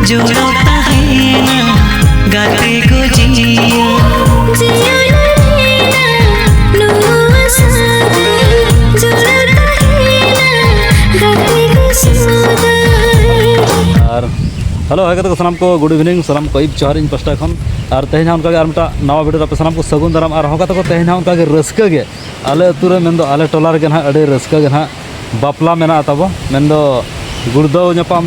जोड़ो तहेना गाते को जिया जिया लेना नुआ सादे जोड़ो तहेना गाते को सुदा। और हेलो है तो सामान को गुड इवनिंग सामान को इब जोहार इन पास्टा खन और तेहन उनका आर मिटा नवा वीडियो पे सामान को सगुन दाराम और होगा तो तेहन उनका रस्का गे आले अतु रे मेन दो आले टोला रे ना अडे रस्का गे ना बापला मेना ताबो मेन दो गुड़दो ᱧᱟᱯᱟᱢ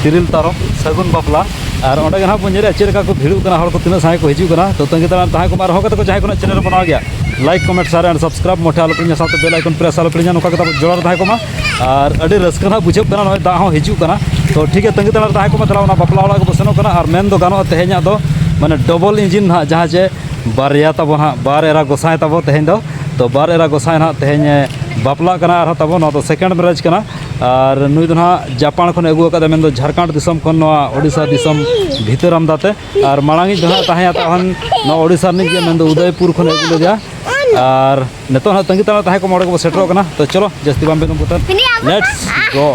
तिरिल तारो सगुन बापला और ओंडे ना पुंजरे चेलका को भिड़ू कना हर को तिना साय को हिजू कना तो तंगे तान ताहा को मार होगा तो जाय को चैनल बनावा गया like comment share and subscribe मोटे आलो पिnya साथे बेल आइकन प्रेस आलो पिnya नुका कता जोड़ार ताहा को मा और अडे रस्का ना बुझे कना नय दा हो हिजू कना तो ठीक है तंगे तान ताहा को मा चलावना बापला वाला को बसनो कना और मेन दो गानो तेहे냐 दो माने डबल इंजिन ना जहां जे बारया तबो ना बार एरा गोसाय तबो तेहेñ दो तो बार एरा गोसाय ना तेहेñ बापला कना और तबो ना तो सेकेंड मैरिज कना और नुई दो ना जापान खन अगु का मेन दो झारखंड दिसम खन नवा ओडिसा दिसम भीतर आमदाते और मांगी दो ना ताहे ताहन न ओडिसा नि के मेन दो उदयपुर खन अगु ले जा और नेतो ना तंगी तना ताहे को मोड़ को सेटरो कना तो चलो जस्ती बाम बेगम पुतन let's go.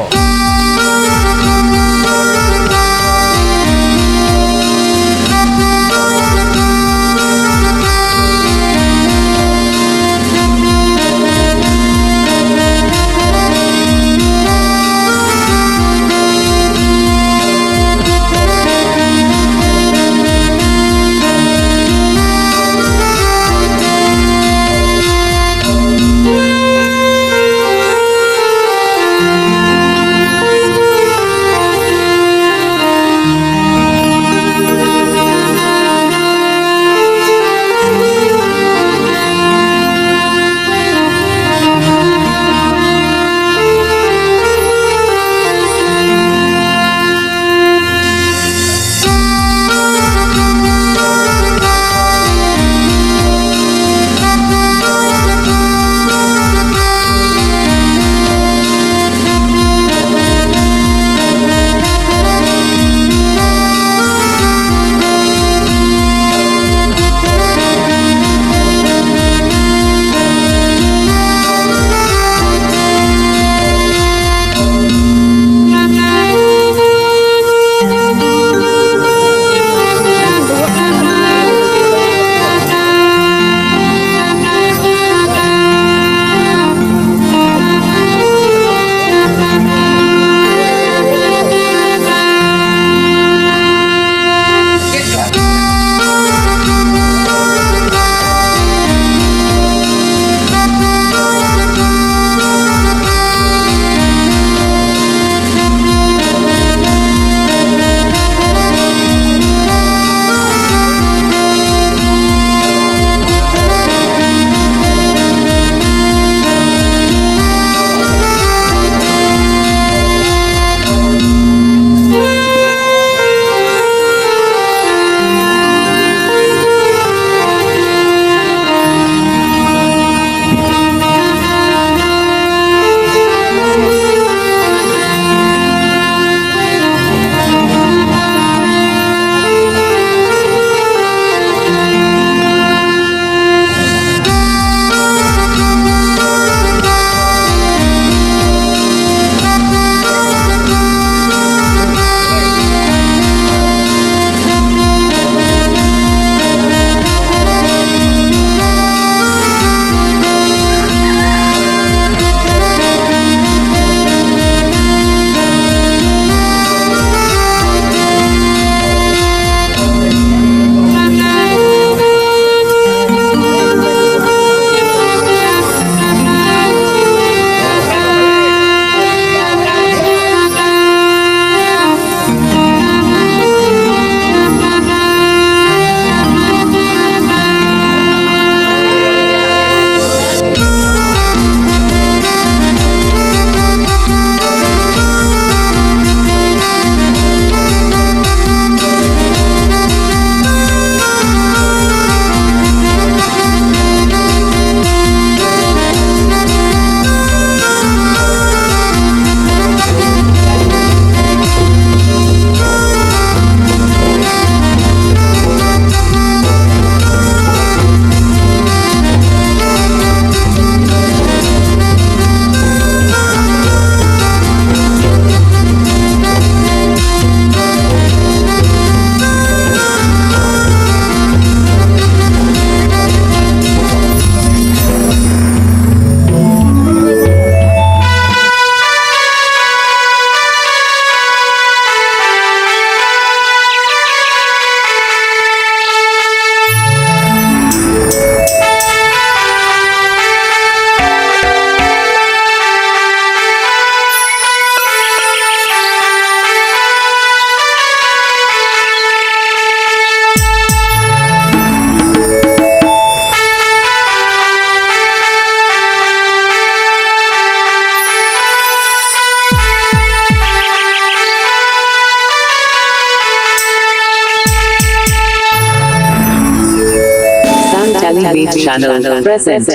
channel present.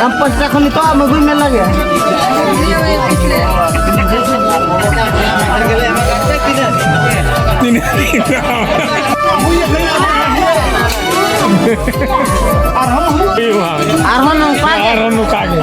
Ampas ako nito, magoy na lang yan. Arhon ng pagi. Arhon ng pagi.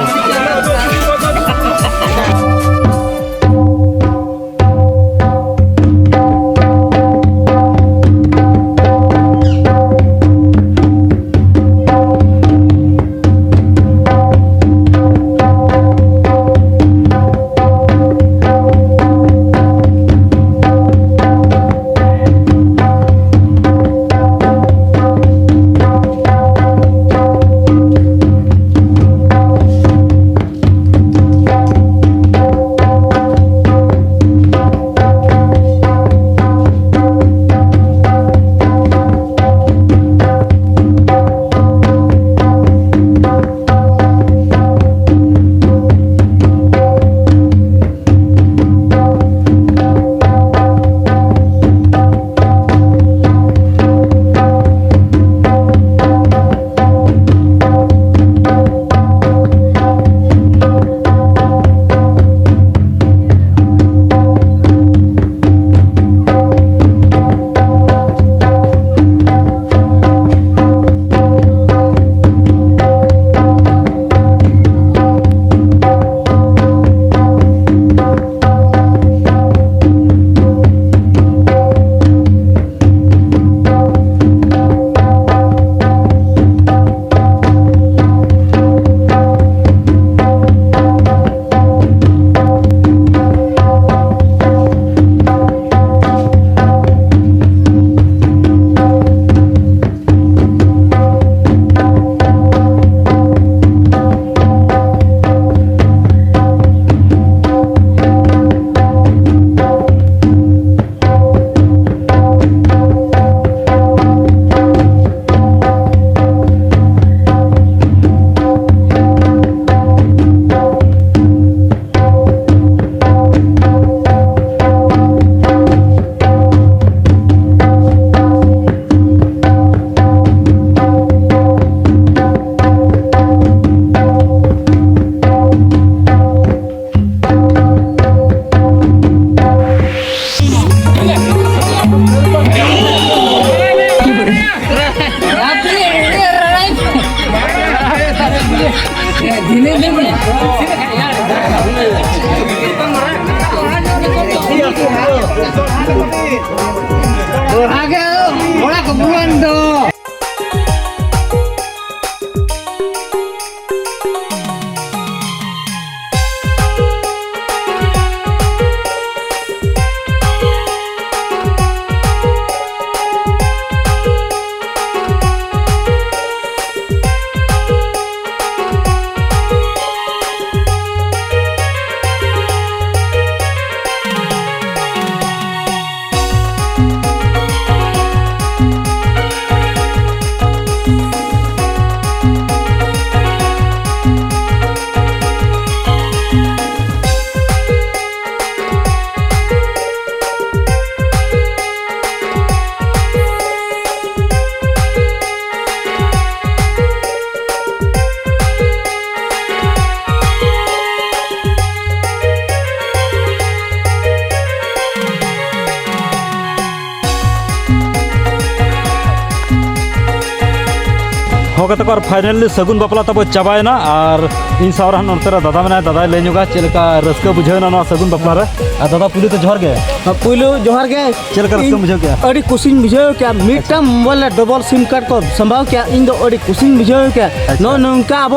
होगा तक और फाइनली सगुन बापला तब चाबायना और इन सावर नोते दादा मेना दादा ले नुगा चलका रस्का बुझेना ना सगुन बापला रे दादा पुली तो जोहर गे पुलू जोहर गे चलका रस्का बुझे क्या अड़ी कुसिंग बुझाव क्या मिटा मोबाइल डबल सिम कार्ड को संभाव क्या इन दो अड़ी कुसिंग बुझाव क्या नो नंका अब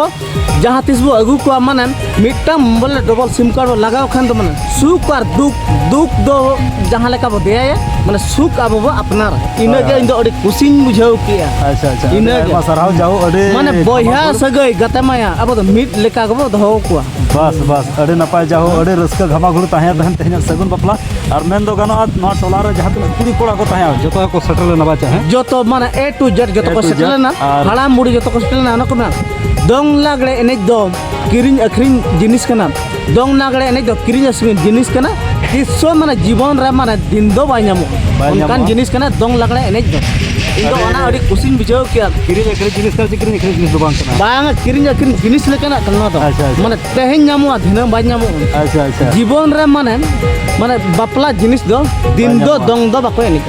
जहाँ तीस बो अगू को माने मिटा मोबाइल डबल सिम कार्ड लगाव खान तो माने सुख और दुख दो जहाँ लेका बो दे माने सुख अब बो अपनार इने के इन दो अड़ी कुसिंग बुझाव क्या अच्छा अच्छा इने के मसराव जाओ अड़े माने बोया सगई गते माया अब तो मिट लेका को दो को बस बस अड़े नपाय जाओ अड़े रस्का घमा घुड़ ताहे दहन तेहन सगुन बापला और मेन दो गानो ना टोला रे जहाँ कुड़ी कोड़ा को ताहे जतो को सेटल नबा चाहे जो तो माने ए टू जेड जो तो को सेटल ना हड़ा मुड़ी जो तो को सेटल ना को ना दंग लागड़े एने दो किरिंग अखरिंग जिनिस कना दंग लागड़े एने दो किरिंग अखरिंग जिनिस कना किसो माने जीवन रे माने दिन दो बायनामो उनकान जिनिस कना दंग लागड़े एने दो इndo ona adi kusin bijau kia किरिंग अखरिंग जिनिस का किरिंग अखरिंग जिनिस दो बांग कना bang kiring akhring jinis lekana kana to mane teheng nyamu dhina ba nyamu अच्छा अच्छा जीवन रे माने माने बापला जिनिस दो दिन दो दंग दो बाको एनी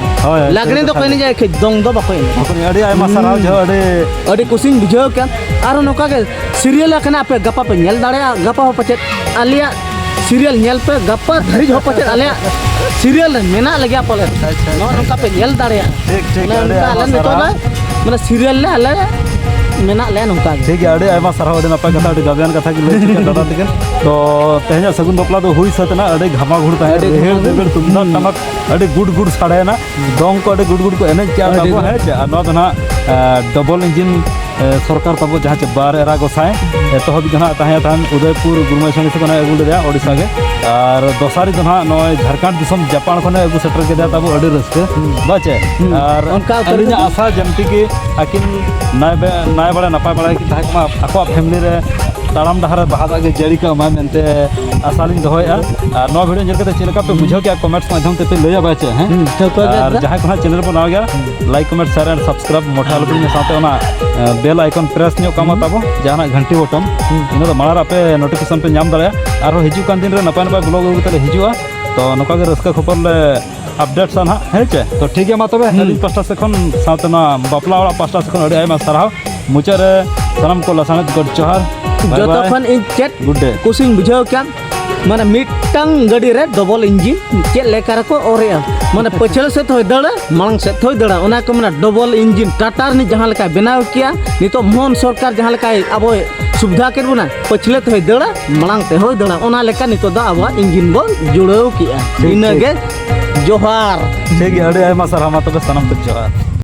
लागने दो कोनी जाय खे दंग दो बाको एनी अपन अड़े आय मसराव जो अड़े अडी कुसिन bijau kia आरो नोका के सीरियल कना पे गपा पे नेल दाड़े गपा हो पचे आलिया सीरियल नेल पे गपा धरी हो पचे आलिया सीरियल मेना लगे पले नो नोका पे नेल दाड़े ठीक ठीक अड़े आलन तो ना माने सीरियल ले आले मेना ले नोका ठीक है अड़े आयमा सारा अड़े नपाय कथा अड़े गाबियान कथा की ले चिका दादा तिकन तो तेहना सगुन बपला तो हुई सतना अड़े घमा घुड़ ताहे हेड़ देबेड़ तुमना टमक अड़े गुड गुड साड़े ना दोंग को अड़े गुड गुड को एने क्या बाबो है जे नो दना डबल इंजन सरकार तब जहाँ चे बार एरा गोसाए तो हबी जहाँ ताहे तान उदयपुर गुरमाशनी से कना अगुल दे ओडिसा के और दोसारी जहाँ नय झारखंड दिसम जापान खने अगु सेटर के दे तब अड़े रस्के बाचे और अलिना आशा जमती की आकिन नाय बड़ा नपाय बड़ा की ताहे मा आको फैमिली रे ताराम डहार बहादा के जड़ी का मा मेनते आसालिन दोया और नो वीडियो जल के चलका पे बुझो क्या कमेंट्स माध्यम ते पे लया बाचे हैं और जहाँ को चैनल पर ना गया like comment share and subscribe मोटा लपि में साथे ओना बेल आइकन प्रेस न्यो काम ताबो जहाना घंटी बटन इन मारा पे नोटिफिकेशन पे नाम दाड़ा और हिजु कान दिन रे नपाय नपाय ब्लॉग उगु तले हिजुआ तो नका के रस्का खबर ले अपडेट सन हा है चे तो ठीक है मा तबे हली पास्टा से खन साथे ना बापला वाला पास्टा से खन अड़ी आयमा साराव मुचर सनम को लसानत गड जोहार जो तो खन इन चेट गुड डे कुसिन बुझाव क्या माने मिटंग गड़ी रे डबल इंजन चेट लेकर को ओरेया माने पछल से थोय दड़ा मांग से थोय दड़ा ओना को माने डबल इंजन टाटार नि जहां लेका बनाव किया नितो मोहन सरकार जहां लेका अब सुविधा के बुना पछले थोय दड़ा मांग ते होय दड़ा ओना लेका नितो दा अब इंजन बो जुड़ाव किया इनगे जोहार ठीक है अड़े आयमा सारा मा तबे सनम तक जोहार